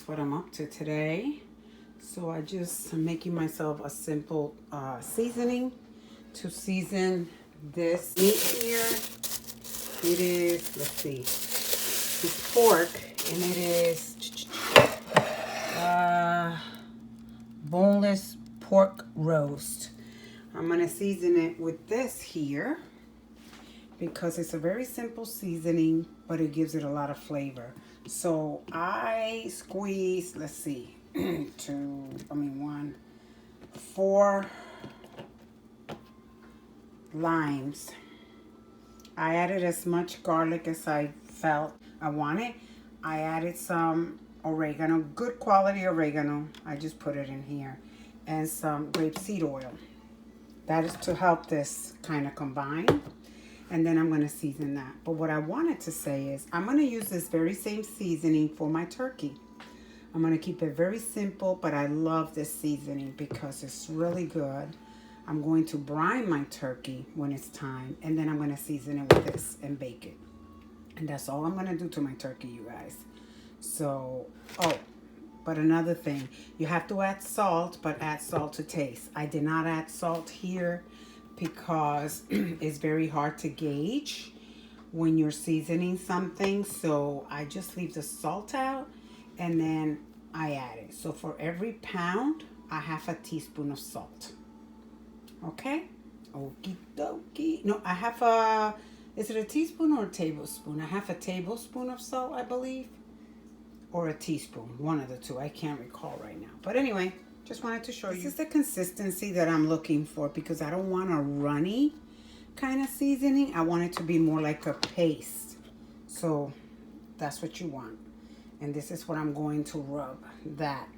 that's what I'm up to today. So I'm making myself a simple seasoning to season this meat here. It is, let's see, it's pork, and it is boneless pork roast. I'm gonna season it with this here because it's a very simple seasoning, but it gives it a lot of flavor. So I squeeze, let's see, 4 limes. I added as much garlic as I felt I wanted. I added some oregano, good quality oregano. I just put it in here. And some grapeseed oil. That is to help this kind of combine. And then I'm going to season that. But what I wanted to say is I'm going to use this very same seasoning for my turkey. I'm going to keep it very simple, but I love this seasoning because it's really good. I'm going to brine my turkey when it's time, and then I'm going to season it with this and bake it. And that's all I'm going to do to my turkey, you guys. So, but another thing, you have to add salt, but add salt to taste. I did not add salt here because it's very hard to gauge when you're seasoning something. So I just leave the salt out and then I add it. So for every pound, I have a teaspoon of salt. Okay? Okie dokie. No, I have is it a teaspoon or a tablespoon? I have a tablespoon of salt, I believe. Or a teaspoon. One of the two. I can't recall right now. But anyway, just wanted to show you. This is the consistency that I'm looking for because I don't want a runny kind of seasoning. I want it to be more like a paste. So that's what you want. And this is what I'm going to rub that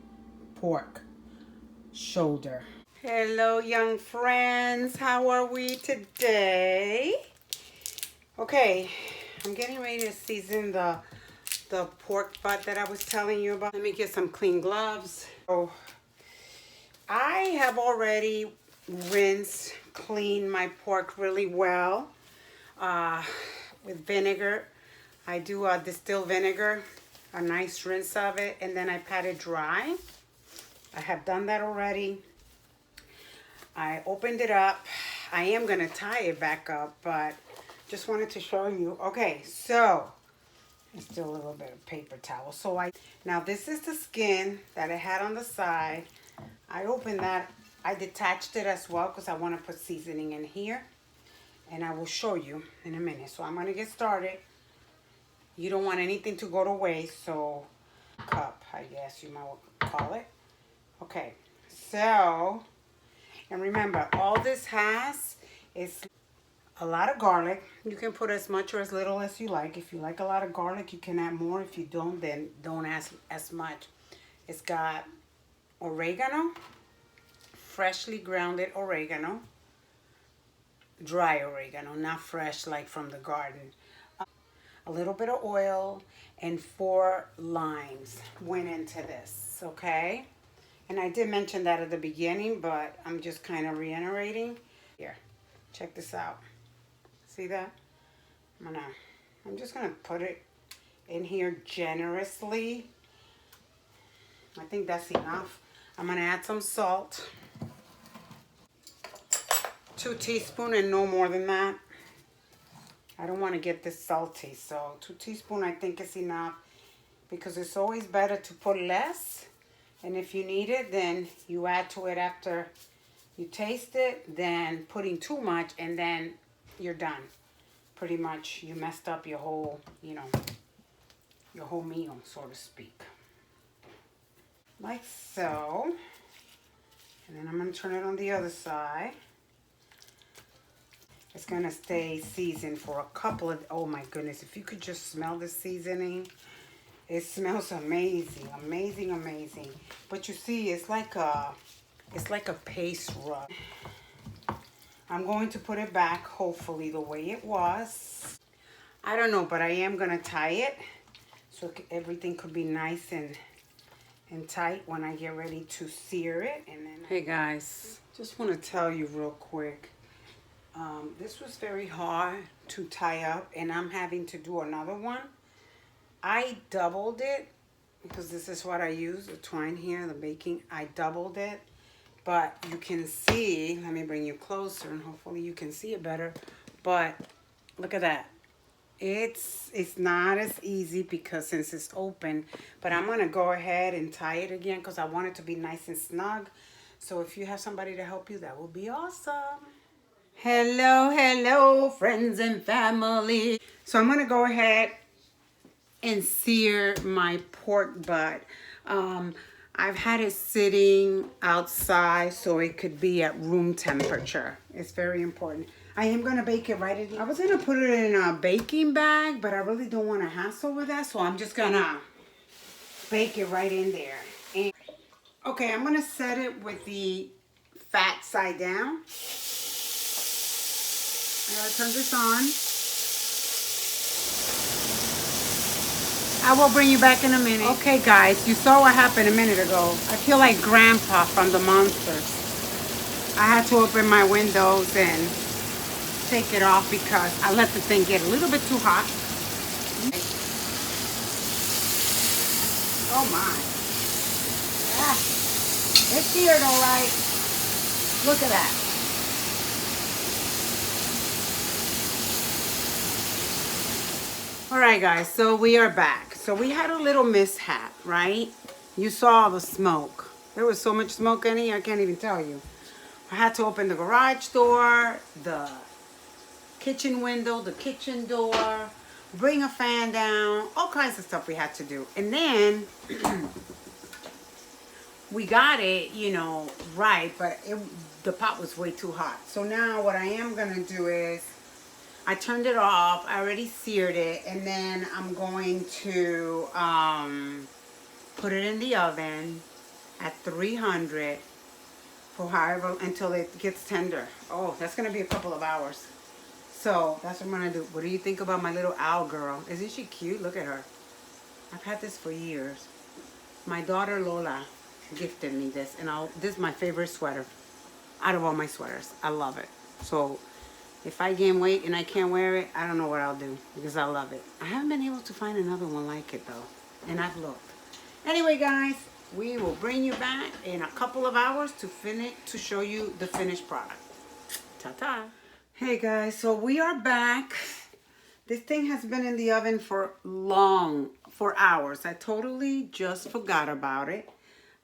pork shoulder. Hello, young friends. How are we today? Okay, I'm getting ready to season the pork butt that I was telling you about. Let me get some clean gloves. So I have already rinsed, cleaned my pork really well with vinegar. I do a distilled vinegar, a nice rinse of it, and then I pat it dry. I have done that already. I opened it up. I am going to tie it back up, but just wanted to show you. Okay, so there's still a little bit of paper towel. Now this is the skin that I had on the side. I opened that. I detached it as well because I want to put seasoning in here. And I will show you in a minute. So I'm going to get started. You don't want anything to go to waste, so cup, I guess you might call it. Okay, so, and remember, all this has is a lot of garlic. You can put as much or as little as you like. If you like a lot of garlic, you can add more. If you don't, then don't add as much. It's got oregano, freshly grounded oregano, dry oregano, not fresh like from the garden. A little bit of oil and 4 limes went into this, okay? And I did mention that at the beginning, but I'm just kind of reiterating. Here, check this out. See that? I'm just gonna put it in here generously. I think that's enough. I'm gonna add some salt. 2 teaspoons and no more than that. I don't want to get this salty, so 2 teaspoons I think is enough because it's always better to put less. And if you need it, then you add to it after you taste it, then putting too much and then you're done. Pretty much you messed up your whole, your whole meal, so to speak. Like so. And then I'm going to turn it on the other side. It's going to stay seasoned for a couple of, oh my goodness, if you could just smell the seasoning. It smells amazing, amazing, amazing. But you see, it's like a paste rub. I'm going to put it back, hopefully, the way it was. I don't know, but I am going to tie it so everything could be nice and tight when I get ready to sear it. And then, hey guys, just want to tell you real quick. This was very hard to tie up, and I'm having to do another one. I doubled it because this is what I use, the twine here, the baking. I doubled it, but you can see, let me bring you closer and hopefully you can see it better. But look at that. It's not as easy because since it's open, but I'm gonna go ahead and tie it again because I want it to be nice and snug. So if you have somebody to help you, that would be awesome. Hello, hello, friends and family. So I'm gonna go ahead and sear my pork butt. I've had it sitting outside so it could be at room temperature. It's very important. I am gonna bake it right in. I was gonna put it in a baking bag, but I really don't want to hassle with that, so I'm just gonna bake it right in there. And okay, I'm gonna set it with the fat side down. I gotta turn this on. I will bring you back in a minute. Okay, guys, you saw what happened a minute ago. I feel like Grandpa from the Monsters. I had to open my windows and take it off because I let the thing get a little bit too hot. Oh my. Ah, it's seared all right. Look at that. All right, guys, so we are back. So we had a little mishap, right? You saw the smoke. There was so much smoke in here, I can't even tell you. I had to open the garage door, the kitchen window, the kitchen door, bring a fan down, all kinds of stuff we had to do. And then we got it, you know, right, but the pot was way too hot. So now what I am gonna do is I turned it off. I already seared it, and then I'm going to put it in the oven at 300 for however until it gets tender. Oh, that's gonna be a couple of hours. So that's what I'm gonna do. What do you think about my little owl girl? Isn't she cute? Look at her. I've had this for years. My daughter Lola gifted me this, and this is my favorite sweater out of all my sweaters. I love it. So if I gain weight and I can't wear it, I don't know what I'll do because I love it. I haven't been able to find another one like it though, and I've looked. Anyway, guys, we will bring you back in a couple of hours to show you the finished product. Ta-ta. Hey guys, so we are back. This thing has been in the oven for hours. I totally just forgot about it.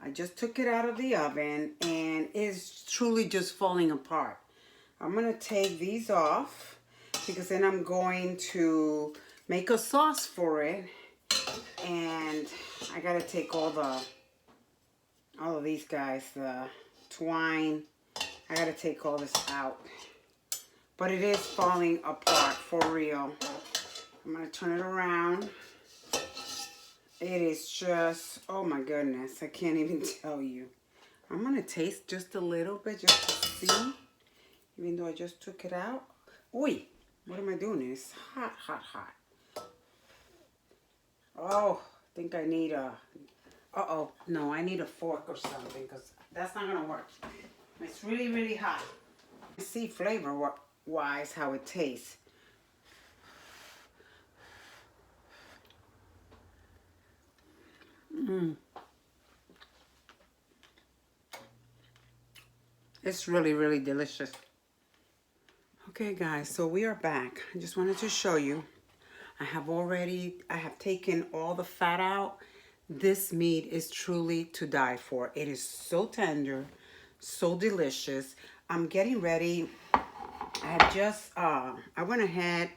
I just took it out of the oven and it's truly just falling apart. I'm going to take these off because then I'm going to make a sauce for it. And I got to take all of these guys, the twine. I got to take all this out. But it is falling apart for real. I'm going to turn it around. It is just, oh my goodness, I can't even tell you. I'm going to taste just a little bit just to see. Even though I just took it out. Oi, what am I doing? It's hot, hot, hot. Oh, I think I need a, no, I need a fork or something because that's not going to work. It's really, really hot. See flavor-wise how it tastes. It's really, really delicious. Okay, guys, so we are back. I just wanted to show you. I have taken all the fat out. This meat is truly to die for. It is so tender, so delicious. I'm getting ready. I went ahead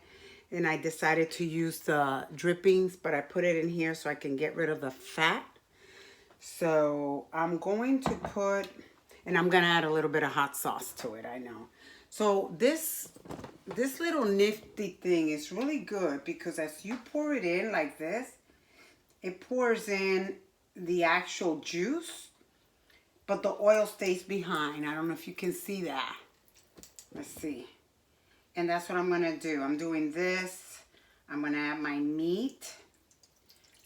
and I decided to use the drippings, but I put it in here so I can get rid of the fat. So I'm going to put, and I'm going to add a little bit of hot sauce to it, I know. So this little nifty thing is really good because as you pour it in like this, it pours in the actual juice, but the oil stays behind. I don't know if you can see that. Let's see. And that's what I'm going to do. I'm doing this. I'm going to add my meat.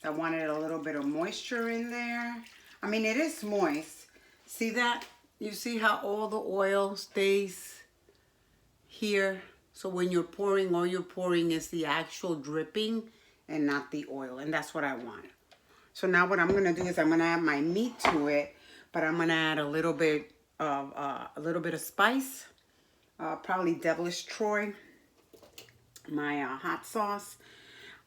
I wanted a little bit of moisture in there. I mean, it is moist. See that? You see how all the oil stays here? So when you're pouring, all you're pouring is the actual dripping and not the oil. And that's what I want. So now what I'm going to do is I'm going to add my meat to it, but I'm going to add a little bit of spice, probably Devilish Troy, my hot sauce,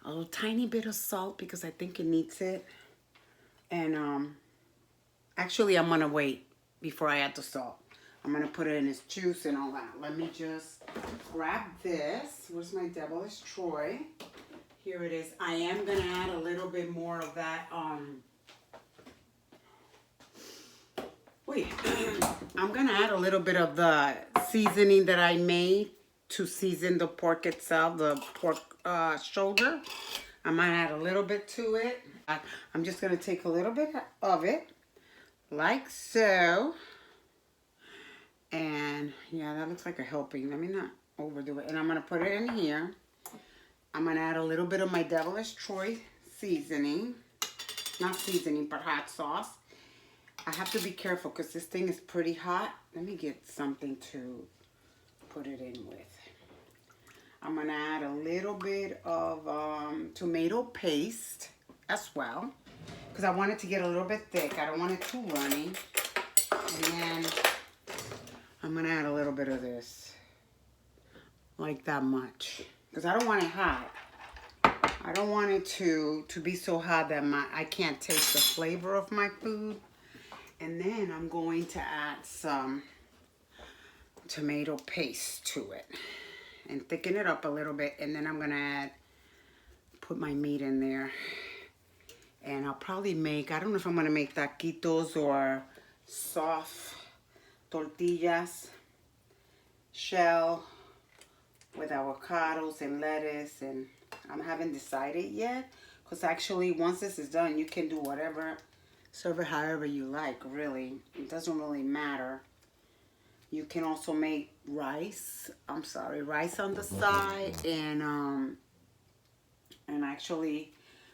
a little tiny bit of salt because I think it needs it. And actually I'm going to wait before I add the salt. I'm going to put it in its juice and all that. Let me just grab this. Where's my Devilish Troy? Here it is. I am going to add a little bit more of that. I'm going to add a little bit of the seasoning that I made to season the pork itself, the pork shoulder. I might add a little bit to it. I'm just going to take a little bit of it, like so. And yeah, that looks like a helping. Let me not overdo it. And I'm going to put it in here. I'm going to add a little bit of my Devilish Troy seasoning. Not seasoning, but hot sauce. I have to be careful because this thing is pretty hot. Let me get something to put it in with. I'm going to add a little bit of tomato paste as well, because I want it to get a little bit thick. I don't want it too runny. And then I'm going to add a little bit of this. Like that much. Because I don't want it hot. I don't want it to be so hot that I can't taste the flavor of my food. And then I'm going to add some tomato paste to it. And thicken it up a little bit. And then I'm going to put my meat in there. And I'll probably make, I don't know if I'm going to make taquitos or soft tortillas, shell, with avocados and lettuce, and I haven't decided yet, because actually once this is done you can do whatever, serve it however you like, really. It doesn't really matter. You can also make rice on the side, and actually,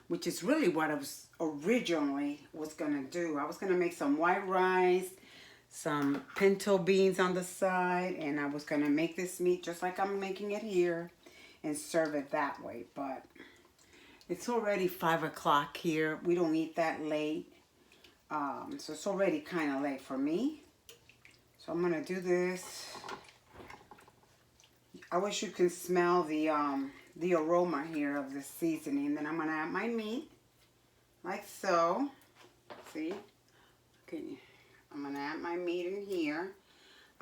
which is really what I was originally gonna do. I was gonna make some white rice, some pinto beans on the side, and I was going to make this meat just like I'm making it here and serve it that way. But it's already 5 o'clock here. We don't eat that late. So it's already kind of late for me. So I'm going to do this. I wish you can smell the aroma here of the seasoning. Then I'm going to add my meat like so. See? Okay. I'm going to add my meat in here.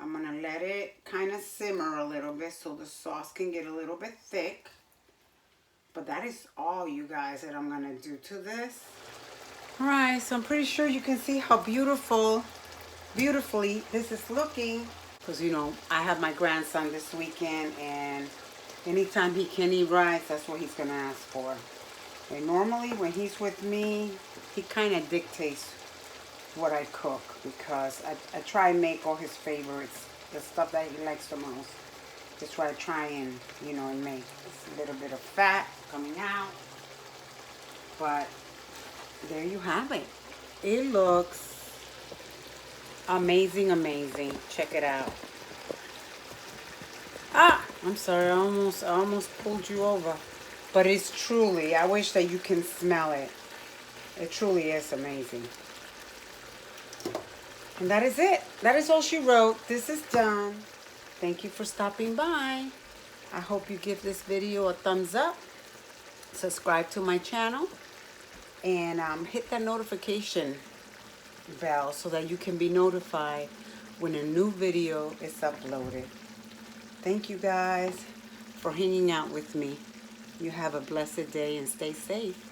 I'm going to let it kind of simmer a little bit so the sauce can get a little bit thick. But that is all, you guys, that I'm going to do to this. Alright, so I'm pretty sure you can see how beautifully this is looking. Because, you know, I have my grandson this weekend, and anytime he can eat rice, that's what he's going to ask for. And normally when he's with me, he kind of dictates what I cook, because I try and make all his favorites, the stuff that he likes the most. That's what I try and, you know, and make. It's a little bit of fat coming out. But there you have it. It looks amazing, amazing. Check it out. Ah, I'm sorry, I almost pulled you over. But it's truly, I wish that you can smell it. It truly is amazing. And that is it. That is all she wrote. This is done. Thank you for stopping by. I hope you give this video a thumbs up. Subscribe to my channel. And hit that notification bell so that you can be notified when a new video is uploaded. Thank you guys for hanging out with me. You have a blessed day and stay safe.